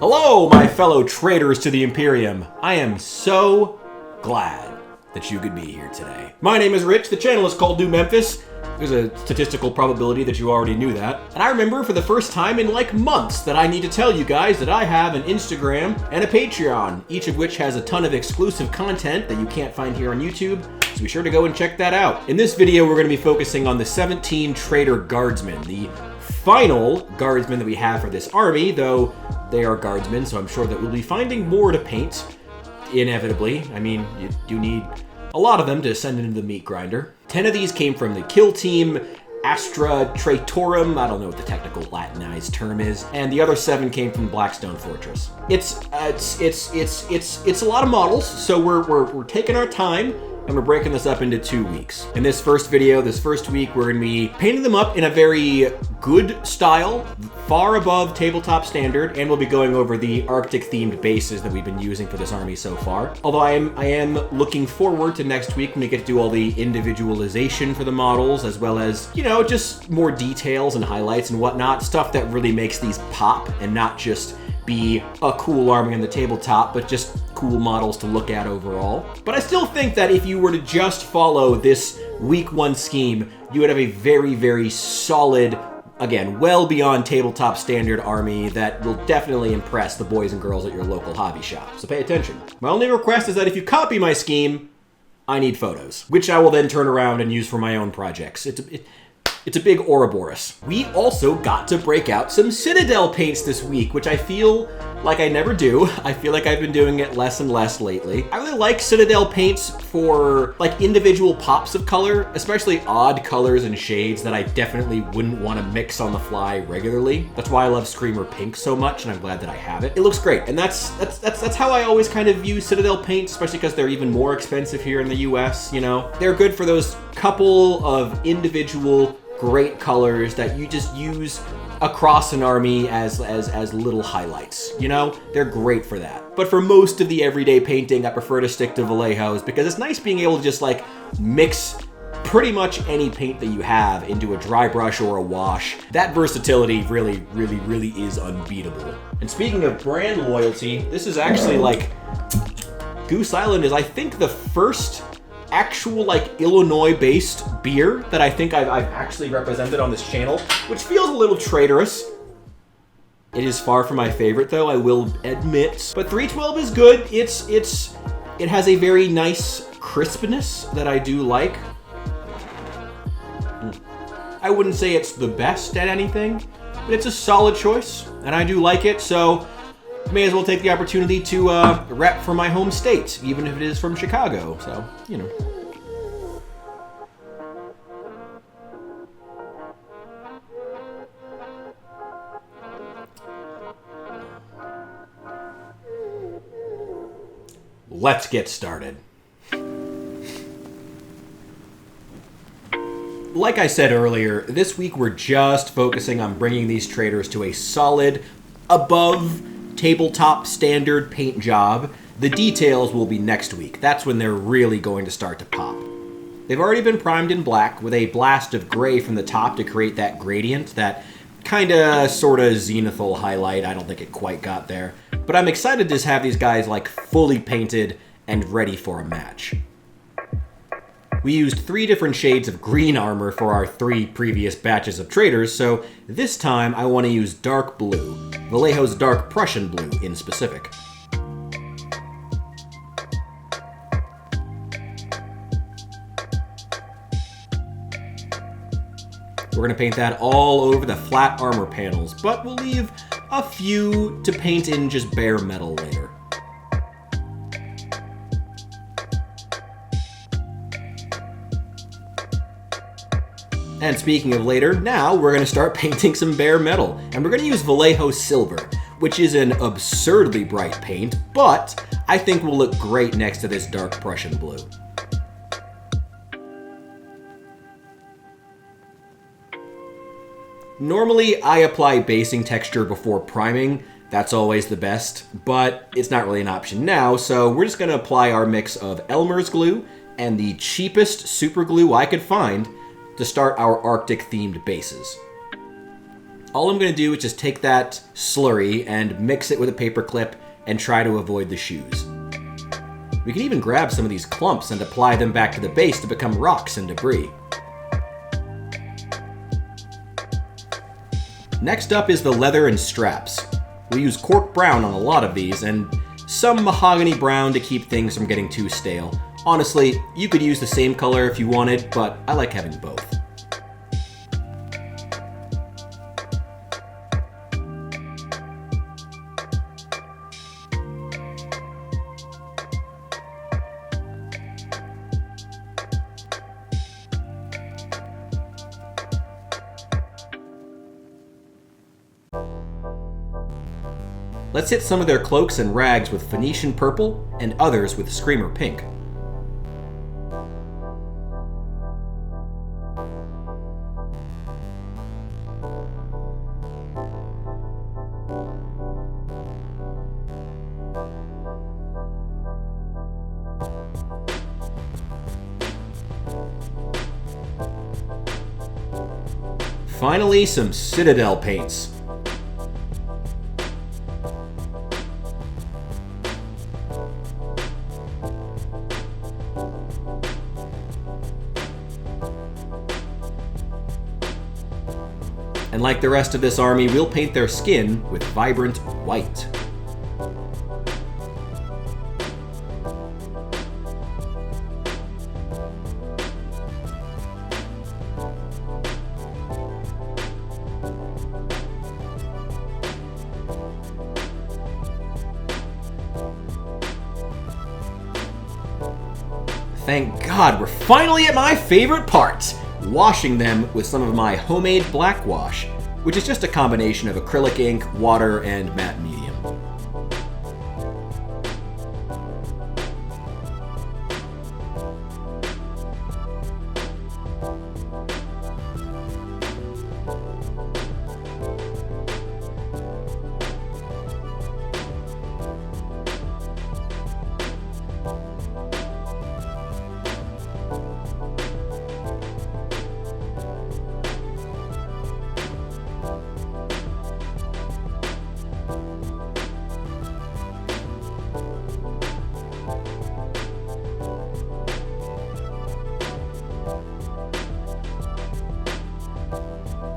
Hello, my fellow traitors to the Imperium. I am so glad that you could be here today. My name is Rich. The channel is called New Memphis. There's a statistical probability that you already knew that. And I remember for the first time in like months that I need to tell you guys that I have an Instagram and a Patreon, each of which has a ton of exclusive content that you can't find here on YouTube. So be sure to go and check that out. In this video, we're going to be focusing on the 17 Traitor Guardsmen, the final Guardsmen that we have for this army, though they are Guardsmen, so I'm sure that we'll be finding more to paint, inevitably. I mean, you do need a lot of them to send into the meat grinder. 10 of these came from the kill team, Astra Traitorum, I don't know what the technical Latinized term is, and the other 7 came from Blackstone Fortress. It's a lot of models, so we're taking our time. And we're breaking this up into 2 weeks. In this first video, this first week, we're gonna be painting them up in a very good style, far above tabletop standard, and we'll be going over the Arctic themed bases that we've been using for this army so far. Although I am looking forward to next week when we get to do all the individualization for the models, as well as, you know, just more details and highlights and whatnot, stuff that really makes these pop and not just be a cool army on the tabletop, but just cool models to look at overall. But I still think that if you were to just follow this week 1 scheme, you would have a very, very solid, again, well beyond tabletop standard army that will definitely impress the boys and girls at your local hobby shop. So pay attention. My only request is that if you copy my scheme, I need photos, which I will then turn around and use for my own projects. It's a big Ouroboros. We also got to break out some Citadel paints this week, which I feel like I never do. I feel like I've been doing it less and less lately. I really like Citadel paints for like individual pops of color, especially odd colors and shades that I definitely wouldn't want to mix on the fly regularly. That's why I love Screamer Pink so much, and I'm glad that I have it. It looks great, and that's how I always kind of view Citadel paints, especially because they're even more expensive here in the US, you know? They're good for those couple of individual great colors that you just use across an army as little highlights, you know? They're great for that. But for most of the everyday painting, I prefer to stick to Vallejos because it's nice being able to just like mix pretty much any paint that you have into a dry brush or a wash. That versatility really is unbeatable. And speaking of brand loyalty, this is actually like, Goose Island is, I think, the first actual like Illinois-based beer that I think I've actually represented on this channel, which feels a little traitorous. It is far from my favorite though, I will admit. But 312 is good. It has a very nice crispness that I do like. I wouldn't say it's the best at anything, but it's a solid choice and I do like it, so may as well take the opportunity to rep for my home state, even if it is from Chicago, so, you know. Let's get started. Like I said earlier, this week we're just focusing on bringing these traitors to a solid, above tabletop standard paint job. The details will be next week. That's when they're really going to start to pop. They've already been primed in black with a blast of gray from the top to create that gradient, that kinda sorta zenithal highlight. I don't think it quite got there. But I'm excited to just have these guys like fully painted and ready for a match. We used 3 different shades of green armor for our 3 previous batches of traitors, so this time I want to use dark blue, Vallejo's dark Prussian blue in specific. We're going to paint that all over the flat armor panels, but we'll leave a few to paint in just bare metal later. And speaking of later, now we're going to start painting some bare metal. And we're going to use Vallejo Silver, which is an absurdly bright paint, but I think will look great next to this dark Prussian blue. Normally, I apply basing texture before priming. That's always the best, but it's not really an option now, so we're just going to apply our mix of Elmer's glue and the cheapest super glue I could find to start our Arctic-themed bases. All I'm going to do is just take that slurry and mix it with a paper clip and try to avoid the shoes. We can even grab some of these clumps and apply them back to the base to become rocks and debris. Next up is the leather and straps. We use cork brown on a lot of these, and some mahogany brown to keep things from getting too stale. Honestly, you could use the same color if you wanted, but I like having both. Let's hit some of their cloaks and rags with Phoenician purple and others with Screamer pink. Finally, some Citadel paints. And like the rest of this army, we'll paint their skin with vibrant white. Thank God, we're finally at my favorite part! Washing them with some of my homemade black wash, which is just a combination of acrylic ink, water, and matte medium.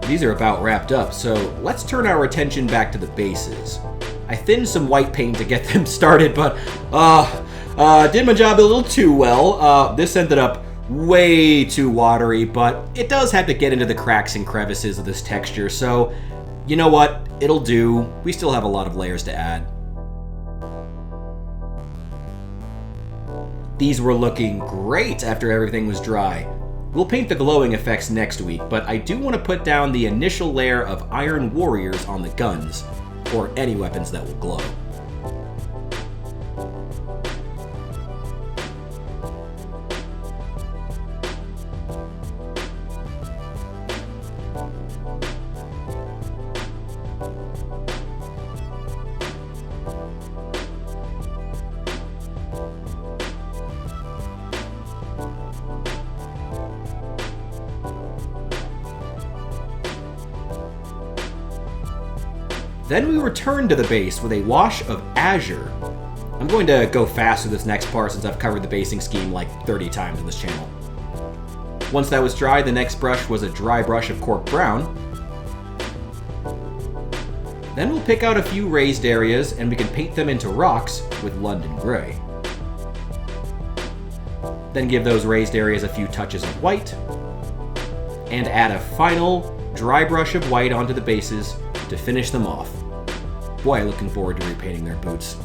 These are about wrapped up, so let's turn our attention back to the bases. I thinned some white paint to get them started, but did my job a little too well. This ended up way too watery, but it does have to get into the cracks and crevices of this texture, so you know what? It'll do. We still have a lot of layers to add. These were looking great after everything was dry. We'll paint the glowing effects next week, but I do want to put down the initial layer of Iron Warriors on the guns, or any weapons that will glow. Then we return to the base with a wash of azure. I'm going to go fast with this next part since I've covered the basing scheme like 30 times on this channel. Once that was dry, the next brush was a dry brush of cork brown. Then we'll pick out a few raised areas and we can paint them into rocks with London Grey. Then give those raised areas a few touches of white and add a final dry brush of white onto the bases to finish them off. Boy, looking forward to repainting their boots.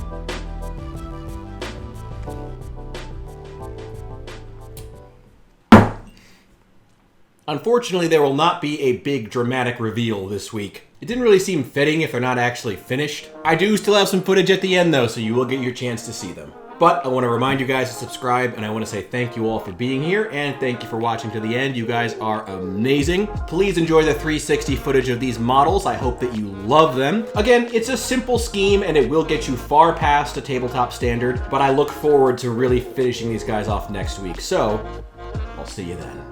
Unfortunately, there will not be a big dramatic reveal this week. It didn't really seem fitting if they're not actually finished. I do still have some footage at the end though, so you will get your chance to see them. But I want to remind you guys to subscribe, and I want to say thank you all for being here, and thank you for watching to the end. You guys are amazing. Please enjoy the 360 footage of these models. I hope that you love them. Again, it's a simple scheme, and it will get you far past a tabletop standard, but I look forward to really finishing these guys off next week. So, I'll see you then.